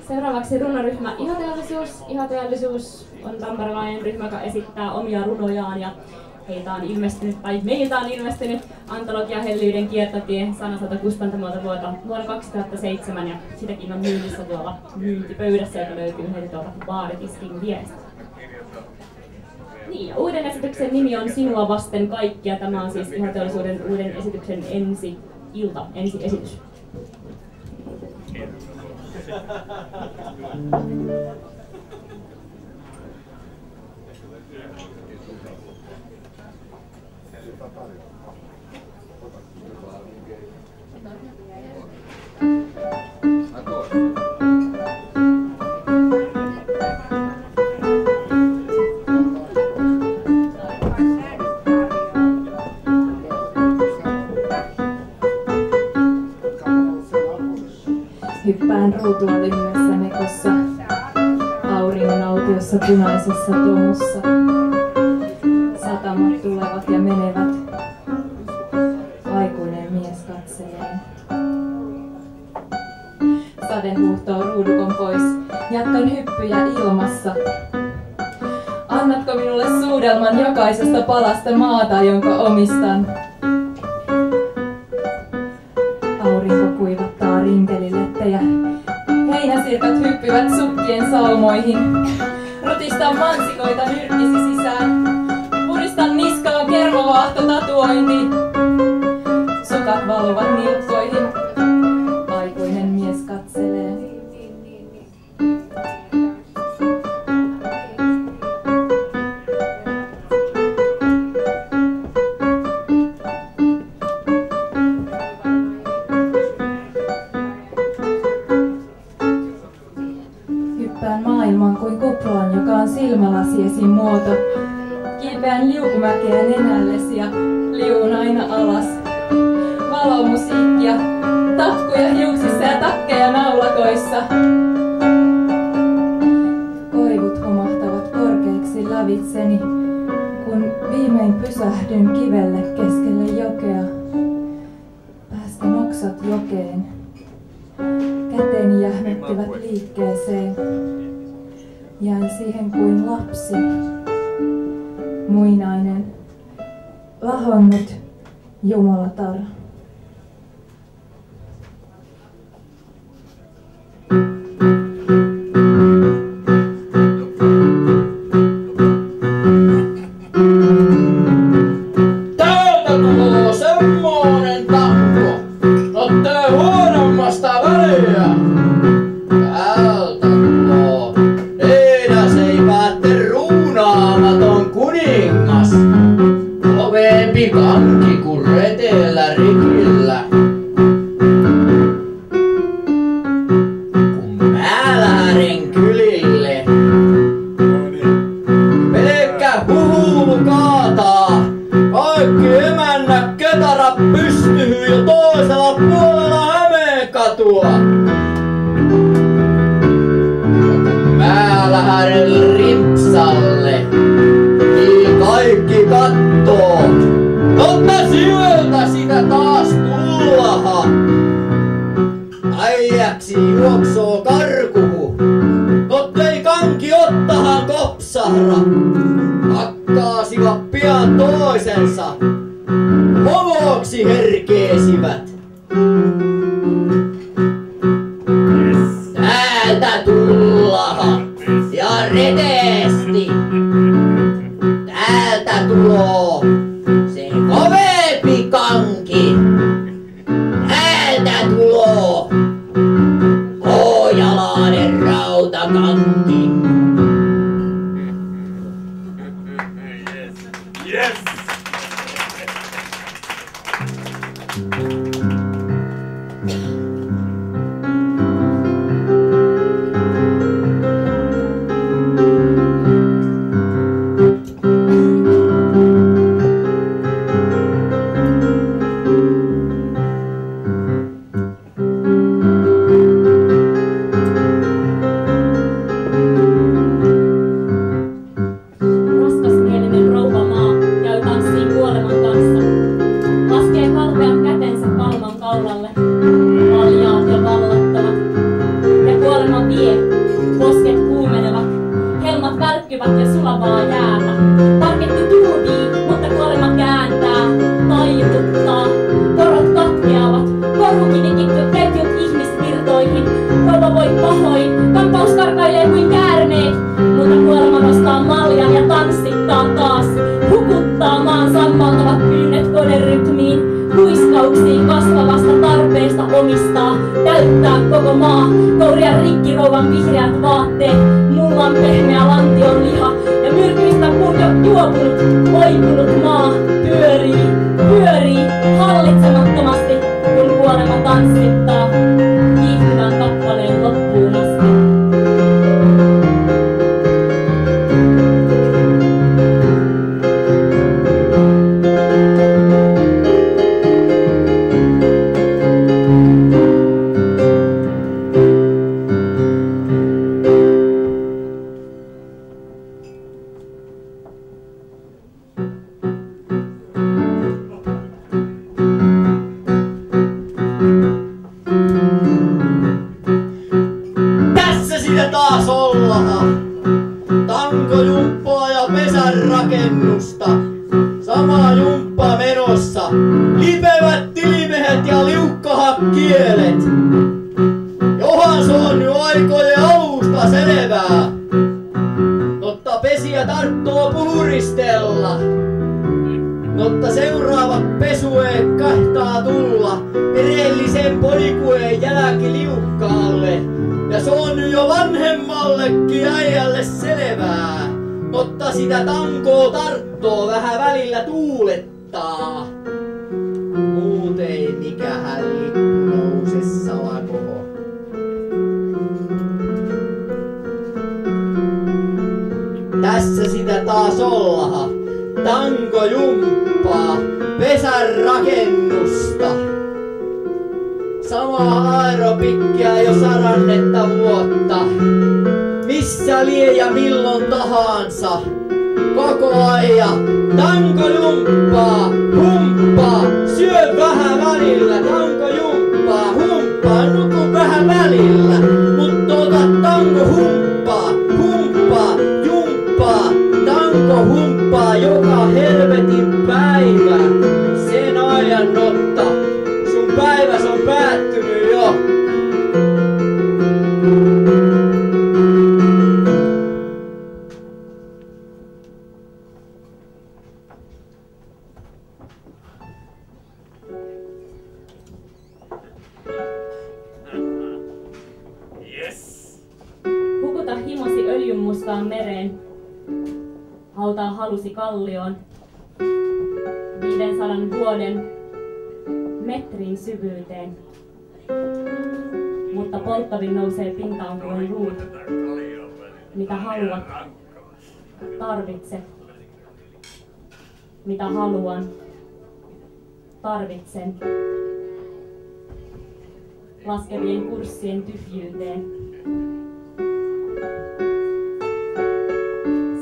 Seuraavaksi runoryhmä Ihoteollisuus. Ihoteollisuus on tamperelainen ryhmä, joka esittää omia runojaan ja heiltä on ilmestynyt, tai meiltä on ilmestynyt antologia Hellyyden kiertotie Sanasota kustantamolta vuonna 2007 ja sitäkin on myynnissä tuolla myyntipöydässä, joka löytyy heti tuolta baaritiskin vierestä. Niin, ja uuden esityksen nimi on Sinua vasten kaikkia. Tämä on siis Ihoteollisuuden uuden esityksen ensi-esitys. Hyppään ruutua lyhyessä mekossa, auringon autiossa punaisessa tomussa. Satamat tulevat ja menevät, aikuinen mies katselee. Sade huuhtoo ruudukon pois, jatkan hyppyjä ilmassa. Annatko minulle suudelman jokaisesta palasta maata, jonka omistan? Aurinko kuivattaa rinkelilettejä. Heinäsirkat hyppivät sukkien saumoihin. Rutistan mansikoita nyrkkisi sisään. Puristan niskaan kermovaahto-tatuointi. Sukat valuvat nilkkoihin. Aikuinen mies katselee. Maailman kuin kuplaan, joka on silmälasiesi muoto. Kiipeän liukumäkeä nenällesi ja liuun aina alas. Valomusiikkia, tatkuja hiuksissa ja takkeja naulakoissa. Koivut humahtavat korkeiksi lävitseni, kun viimein pysähdyn kivelle keskelle jokea. Päästän oksat jokeen. Käteni jähmettivät liikkeeseen. Jäin siihen kuin lapsi, muinainen, lahonnut jumalatar. Täältä tulee semmonen tahto, ottee huonommasta väliä. Täältä tulee. Ruunaamaton kuningas, kovempi kanki kuin reteellä rikillä. Kun mä lähden kylille, pelkkä huhulu kaataa. Kaikki emännät ketarat pystyy jo toisella puolella Hämeenkatua. Mä lähden rimpsalle, niin kaikki kattoo. Totta sieltä sitä taas tullaha. Äijäksi juoksoo karkuhu. Tottei kanki ottahan kopsahra. Hakkaasivat pian toisensa. Hovoksi herkeesivät. Täältä tullaha ja reteesti. Täältä tuloo se kovempi kanki. Täältä tuloo Oojalainen rautakanki. olivat jo sulavaa jäätä. Parketti tuutii, mutta kuolema kääntää, taituttaa. Korot katkeavat, korukivikittyt ketjut ihmisvirtoihin. Rouva voi pahoin, kampaus karkailee kuin käärmeet. Mutta kuolema nostaa maljan ja tanssittaa taas. Hukuttaa maan sammaltavat pyynnöt konerytmiin. Huiskauksiin kasvavasta tarpeesta omistaa, täyttää koko maa, kouria rikki rouvan vihreät vaatteet, mullan pehmeä lantion liha ja myrkyistä juopunut, oipunut maa pyörii hallitsemattomasti, kun kuolema tanssittaa kiihtyvän kappaleen loppuun asti. Rakennusta. Sama jumppa menossa. Lipevät tilimiehet ja liukkahat kielet. Johan se on jo aikojen alusta selvää. Notta pesiä tarttoo puhuristella. Notta seuraava pesue kahtaa tulla. Perellisen poikueen jälki liukkaalle. Ja se on jo vanhemmallekin äijälle selvää. Mutta sitä tankoo tarttoo vähän välillä tuulettaa. Muuten mikähän lippu nouse salakoho. Tässä sitä taas ollaha. Tanko jumppaa, pesän rakennusta. Samaa aeropikkia jo 100 vuotta. Missä lie ja milloin tahansa. Koko ajan tanko jumppaa, humppaa, syö vähän välillä. Tanko jumppaa, humppaa, nuku vähän välillä. Mut ota tanko humppaa, jumppaa. Tanko humppaa joka helvetin päivä. Sen ajan otta, sun päiväs on päättynyt jo. Mereen, hautaa halusi kallioon, 500 vuoden metrin syvyyteen. Mutta polttavin nousee pintaan kuin ruut. Mitä haluat, tarvitset. Mitä haluan, tarvitsen. Laskevien kurssien tyhjyyteen.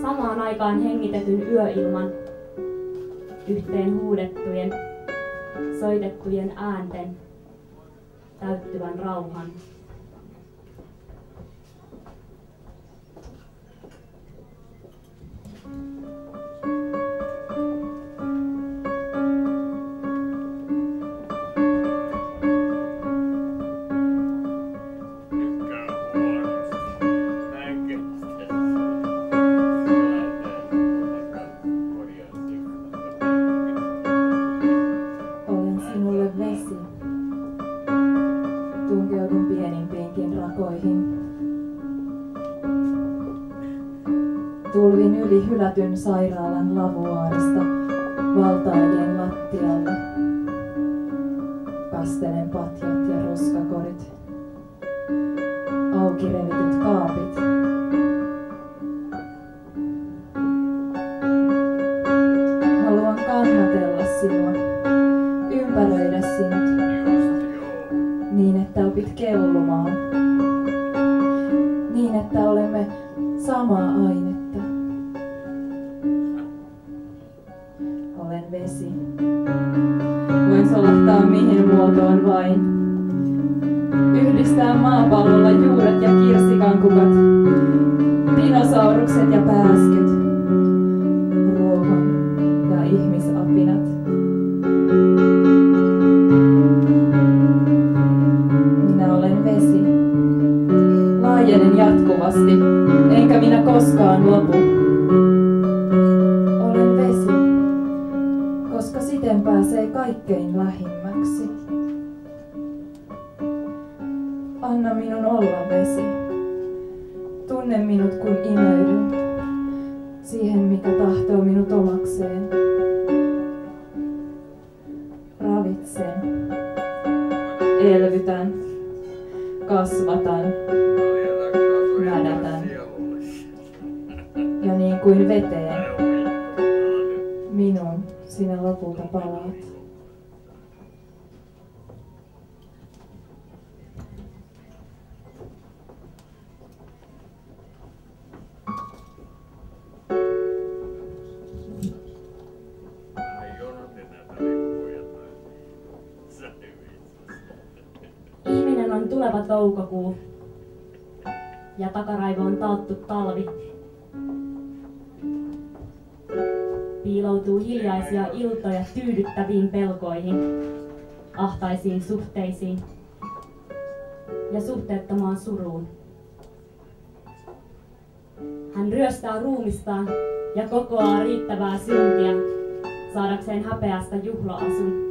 Samaan aikaan hengitetyn yöilman, yhteen huudettujen, soitettujen äänten, täyttyvän rauhan. Tulvin yli hylätyn sairaalan lavuaarista valtaajien lattialle. Kastelen patjat ja roskakorit. Auki revityt kaapit. Haluan kannatella sinua, ympäröidä sinut, niin että opit kellumaan. Niin että olemme samaa ainetta. Olen vesi. Voin solahtaa mihin muotoon vain. Yhdistää maapallolla juuret ja kirsikankukat. Dinosaurukset Linnukset ja pääskyt, ruohon ja ihmisapinat. Minä olen vesi. Laajenen jatkuvasti, enkä minä koskaan lopu. Olen vesi, koska siten pääsee kaikkein lähimmäksi. Anna minun olla vesi. Tunne minut kun imeydyn siihen, mikä tahtoo minut omakseen. Ravitsen, elvytän, kasvatan, mädätän. Ja niin kuin veteen, minun sinä lopulta palaat. Ihminen on tuleva toukokuu ja takaraivo on taattu talvi. Piiloutuu hiljaisia iltoja tyydyttäviin pelkoihin, ahtaisiin suhteisiin ja suhteettomaan suruun. Hän ryöstää ruumistaan ja kokoaa riittävää syntiä saadakseen häpeästä juhlaasun.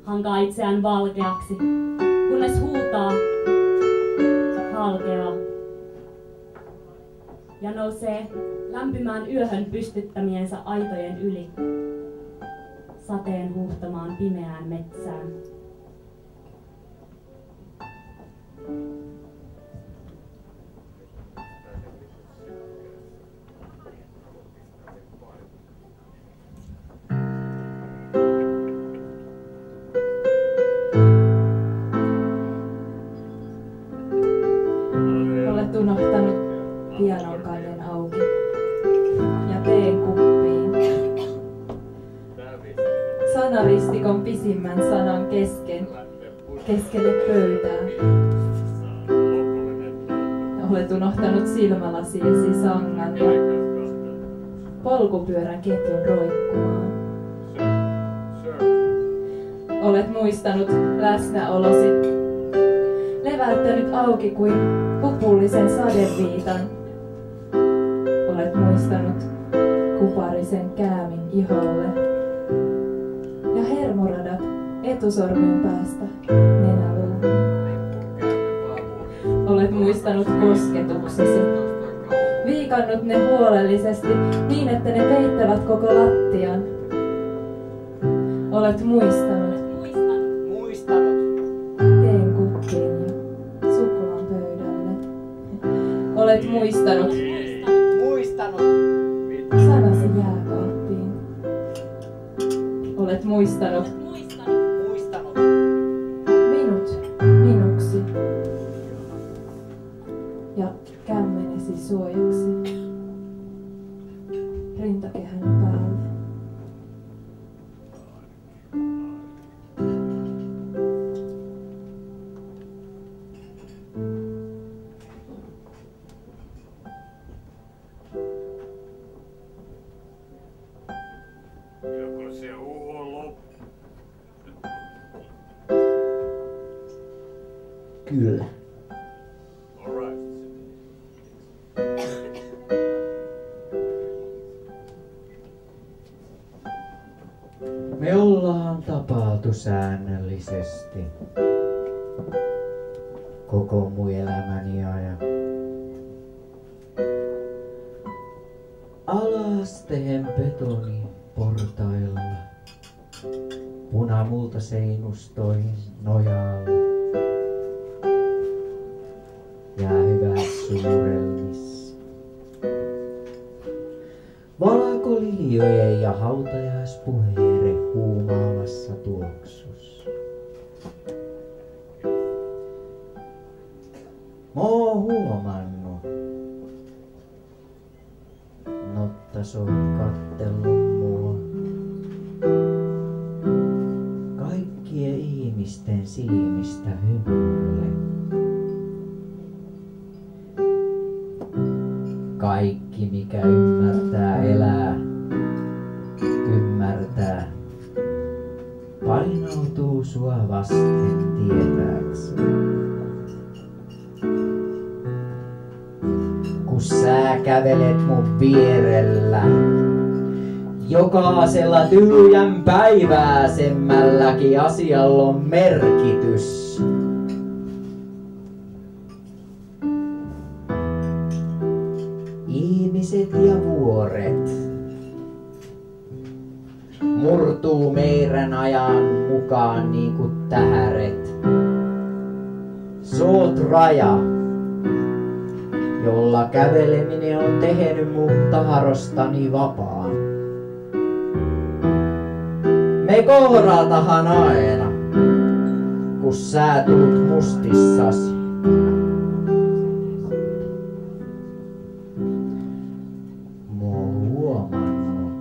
Hankaa itseään valkeaksi, kunnes huutaa, halkeaa ja nousee lämpimään yöhön pystyttämiensä aitojen yli, sateen huuhtamaan pimeään metsään. Olet unohtanut pianon kannen auki ja teen kuppiin. Sanaristikon pisimmän sanan keskelle pöytää. Olet unohtanut silmälasiesi sangan ja polkupyörän ketjun roikkumaan. Olet muistanut läsnäolosi, leväyttänyt auki kuin pupullisen sadeviitan. Olet muistanut kuparisen käämin iholle ja hermoradat etusormen päästä nenäluuhun. Olet muistanut kosketuksesi, viikannut ne huolellisesti niin, että ne peittävät koko lattian. Olet muistanut teen kuppiin ja suklaan pöydälle. Olet muistanut sanasi jääkaappiin. Olet muistanut minut minuksi ja kämmenesi suojaksi rintakehän päälle. Kyllä. Me ollaan tapailtu säännöllisesti koko mun elämäni ajan. Alasteen betoni portailla, punamulta seinustoihin nojalla. Jäähyväis suurelmissa. Valkoliljojen ja hautajaispuheiden huumaamassa tuoksussa. Mä oon huomannut, Notta se on kattellut mua. Kaikkien ihmisten silmistä hymyille. Kaikki mikä ymmärtää elää, ymmärtää. Painautuu sua vasten tietääks. Kun sä kävelet mun vierellä, jokaisella tyhjän päiväisemmälläkin asialla on merkitys. Ihmiset ja vuoret murtuu meidän ajan mukaan niinku tähäret. Soot raja, jolla käveleminen on tehnyt mun tahdostani vapaan. Me kohdatahan aina, kun sä tuut mustissas. Mua huomannut,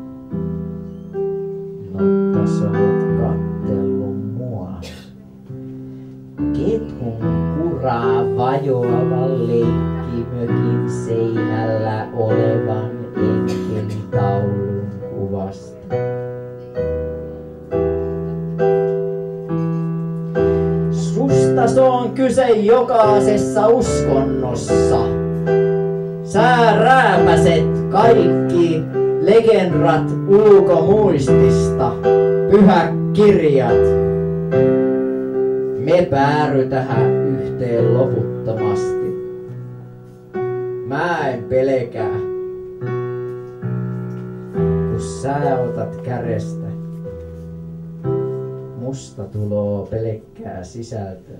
mutta sä oot kattellut mua. Ketun kuraa vajoavan leikkimökin seinällä olevan enkelitaulun kuvasta. Susta se on kyse jokaisessa uskonnossa. Sä rääpäset kaikki legendat ulkomuistista, pyhät kirjat. Me päärytähän yhteen loputtomasti. Mä en pelkää, kun sä otat kädestä. Musta tuloo pelkkää sisältöä.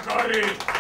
Kari!